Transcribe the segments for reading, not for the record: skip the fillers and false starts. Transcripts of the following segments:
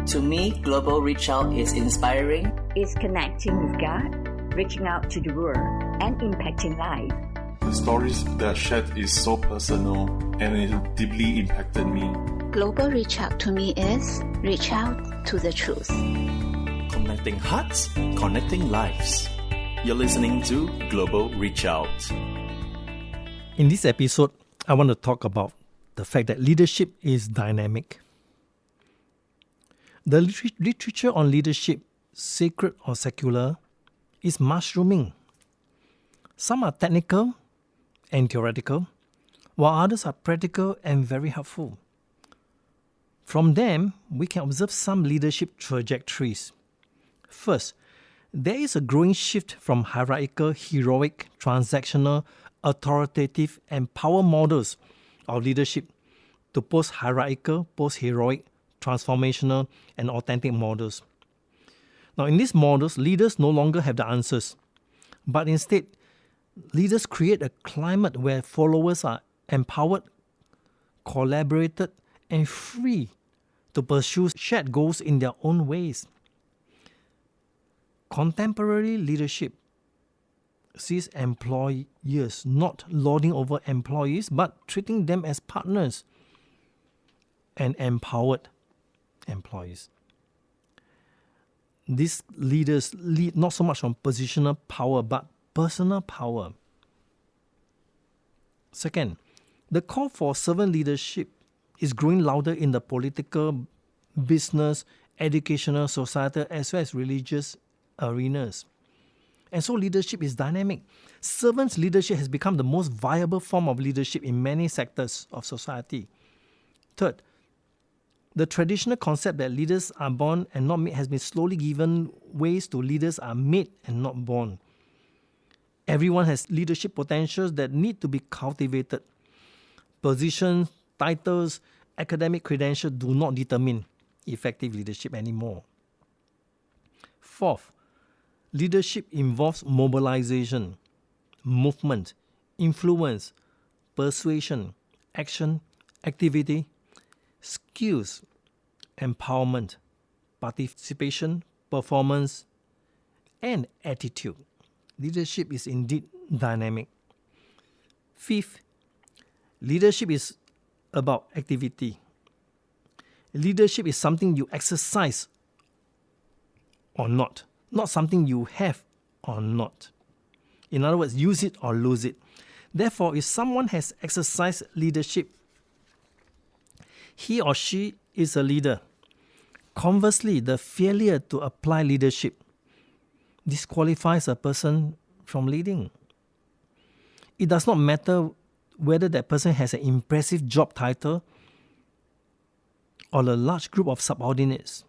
To me, Global Reach Out is inspiring. It's connecting with God, reaching out to the world, and impacting life. The stories that shared is so personal and it deeply impacted me. Global Reach Out to me is reach out to the truth. Connecting hearts, connecting lives. You're listening to Global Reach Out. In this episode, I want to talk about the fact that leadership is dynamic. The literature on leadership, sacred or secular, is mushrooming. Some are technical and theoretical, while others are practical and very helpful. From them, we can observe some leadership trajectories. First, there is a growing shift from hierarchical, heroic, transactional, authoritative, and power models of leadership to post-hierarchical, post-heroic, transformational, and authentic models. Now, in these models, leaders no longer have the answers, but instead, leaders create a climate where followers are empowered, collaborated, and free to pursue shared goals in their own ways. Contemporary leadership sees employers not lording over employees, but treating them as partners and empowered employees. These leaders lead not so much from positional power, but personal power. Second, the call for servant leadership is growing louder in the political, business, educational, societal, as well as religious arenas. And so leadership is dynamic. Servants' leadership has become the most viable form of leadership in many sectors of society. Third, the traditional concept that leaders are born and not made has been slowly given ways to leaders are made and not born. Everyone has leadership potentials that need to be cultivated. Positions, titles, academic credentials do not determine effective leadership anymore. Fourth, leadership involves mobilization, movement, influence, persuasion, action, activity, skills, empowerment, participation, performance, and attitude. Leadership is indeed dynamic. Fifth, leadership is about activity. Leadership is something you exercise or not something you have or not. In other words, use it or lose it. Therefore, if someone has exercised leadership, he or she is a leader. Conversely, the failure to apply leadership disqualifies a person from leading. It does not matter whether that person has an impressive job title or a large group of subordinates.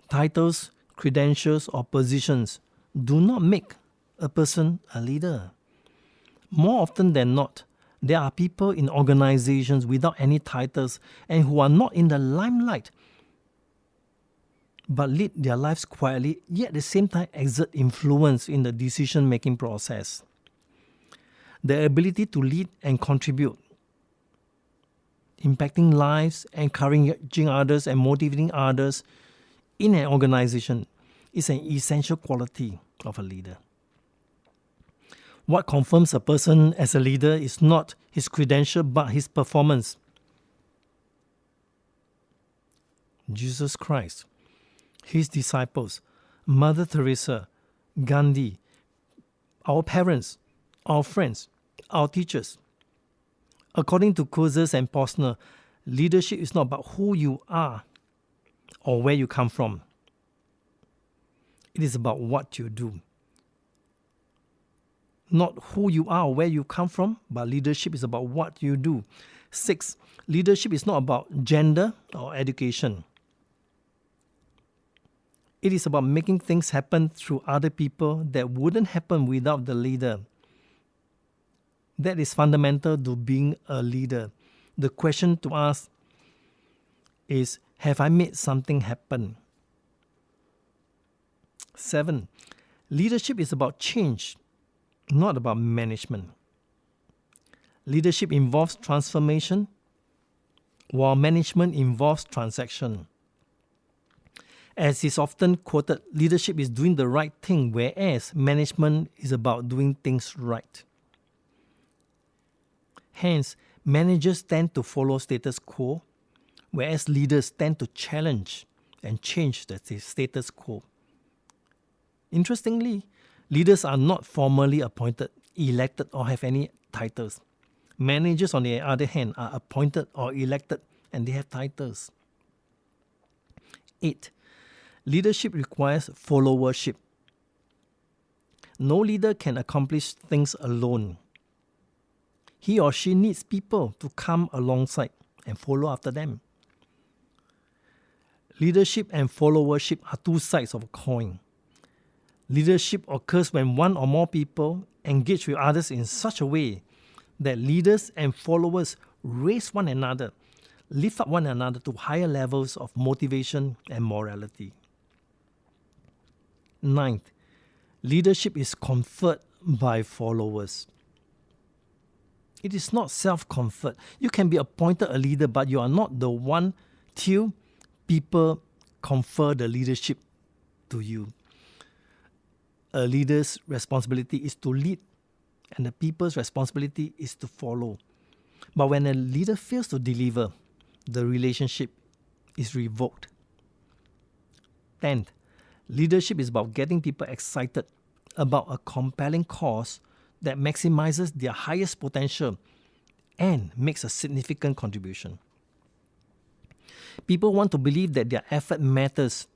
Titles, credentials, or positions do not make a person a leader. More often than not, there are people in organizations without any titles and who are not in the limelight but lead their lives quietly, yet at the same time exert influence in the decision-making process. The ability to lead and contribute, impacting lives, encouraging others and motivating others in an organization is an essential quality of a leader. What confirms a person as a leader is not his credential but his performance. Jesus Christ, his disciples, Mother Teresa, Gandhi, our parents, our friends, our teachers. According to Kouzes and Posner, leadership is not about who you are or where you come from. It is about what you do. Not who you are or where you come from, but leadership is about what you do. 6, leadership is not about gender or education. It is about making things happen through other people that wouldn't happen without the leader. That is fundamental to being a leader. The question to ask is, have I made something happen? 7, leadership is about change, not about management. Leadership involves transformation, while management involves transaction. As is often quoted, leadership is doing the right thing, whereas management is about doing things right. Hence, managers tend to follow status quo, whereas leaders tend to challenge and change the status quo. Interestingly, leaders are not formally appointed, elected, or have any titles. Managers, on the other hand, are appointed or elected and they have titles. 8. Leadership requires followership. No leader can accomplish things alone. He or she needs people to come alongside and follow after them. Leadership and followership are two sides of a coin. Leadership occurs when one or more people engage with others in such a way that leaders and followers raise one another, lift up one another to higher levels of motivation and morality. 9th, leadership is conferred by followers. It is not self-conferred. You can be appointed a leader, but you are not the one till people confer the leadership to you. A leader's responsibility is to lead, and the people's responsibility is to follow. But when a leader fails to deliver, the relationship is revoked. 10th, leadership is about getting people excited about a compelling cause that maximizes their highest potential and makes a significant contribution. People want to believe that their effort matters,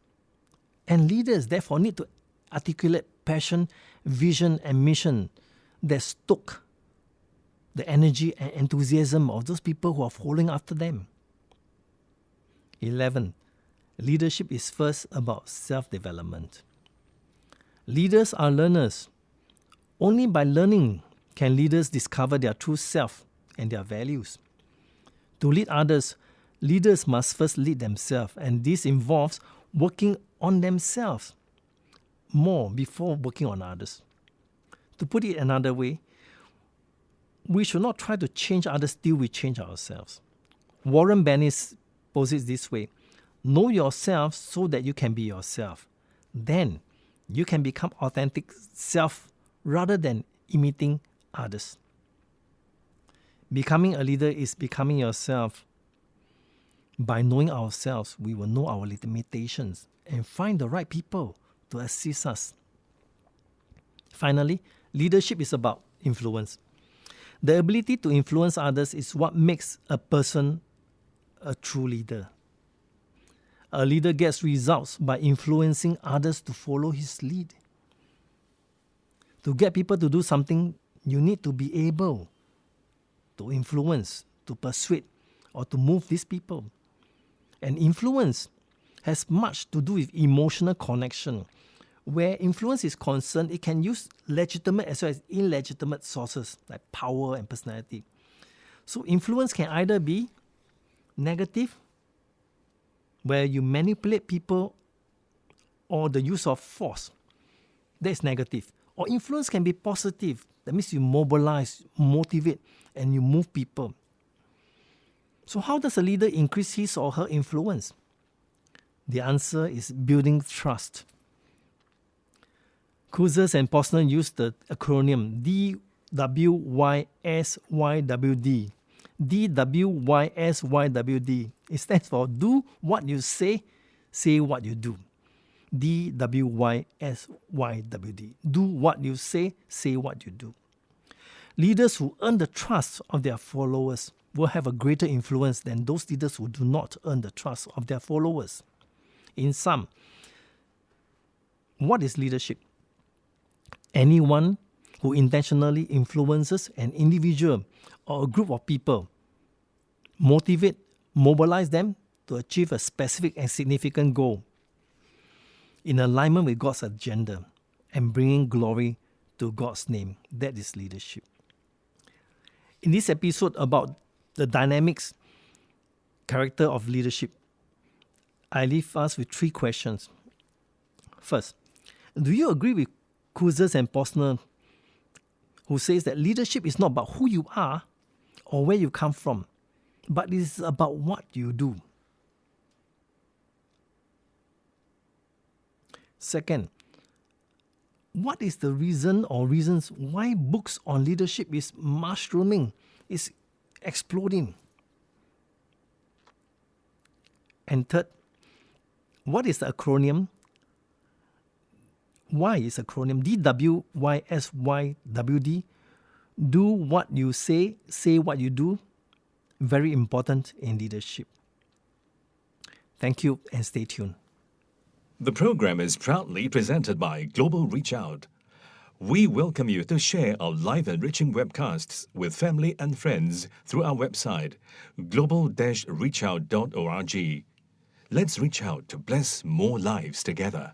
and leaders therefore need to articulate passion, vision, and mission that stoke the energy and enthusiasm of those people who are following after them. 11. Leadership is first about self-development. Leaders are learners. Only by learning can leaders discover their true self and their values. To lead others, leaders must first lead themselves, and this involves working on themselves more before working on others. To put it another way, we should not try to change others till we change ourselves. Warren Bennis poses it this way: know yourself so that you can be yourself. Then you can become authentic self rather than imitating others. Becoming a leader is becoming yourself. By knowing ourselves, we will know our limitations and find the right people to assist us. Finally, leadership is about influence. The ability to influence others is what makes a person a true leader. A leader gets results by influencing others to follow his lead. To get people to do something, you need to be able to influence, to persuade, or to move these people. And influence has much to do with emotional connection. Where influence is concerned, it can use legitimate as well as illegitimate sources like power and personality. So influence can either be negative, where you manipulate people, or the use of force. That is negative. Or influence can be positive. That means you mobilize, motivate, and you move people. So how does a leader increase his or her influence? The answer is building trust. Cousins and Posner used the acronym DWYSYWD. DWYSYWD. It stands for do what you say what you do. DWYSYWD. Do what you say what you do. Leaders who earn the trust of their followers will have a greater influence than those leaders who do not earn the trust of their followers. In sum, what is leadership? Anyone who intentionally influences an individual or a group of people, mobilize them to achieve a specific and significant goal in alignment with God's agenda and bringing glory to God's name. That is leadership. In this episode about the dynamics, character of leadership, I leave us with 3 questions. First, do you agree with Cousins and Posner, who says that leadership is not about who you are or where you come from, but it is about what you do? Second, what is the reason or reasons why books on leadership is mushrooming, is exploding? And third, what is the acronym? Y is acronym DWYSYWD. Do what you say what you do. Very important in leadership. Thank you and stay tuned. The program is proudly presented by Global Reach Out. We welcome you to share our live enriching webcasts with family and friends through our website, global-reachout.org. Let's reach out to bless more lives together.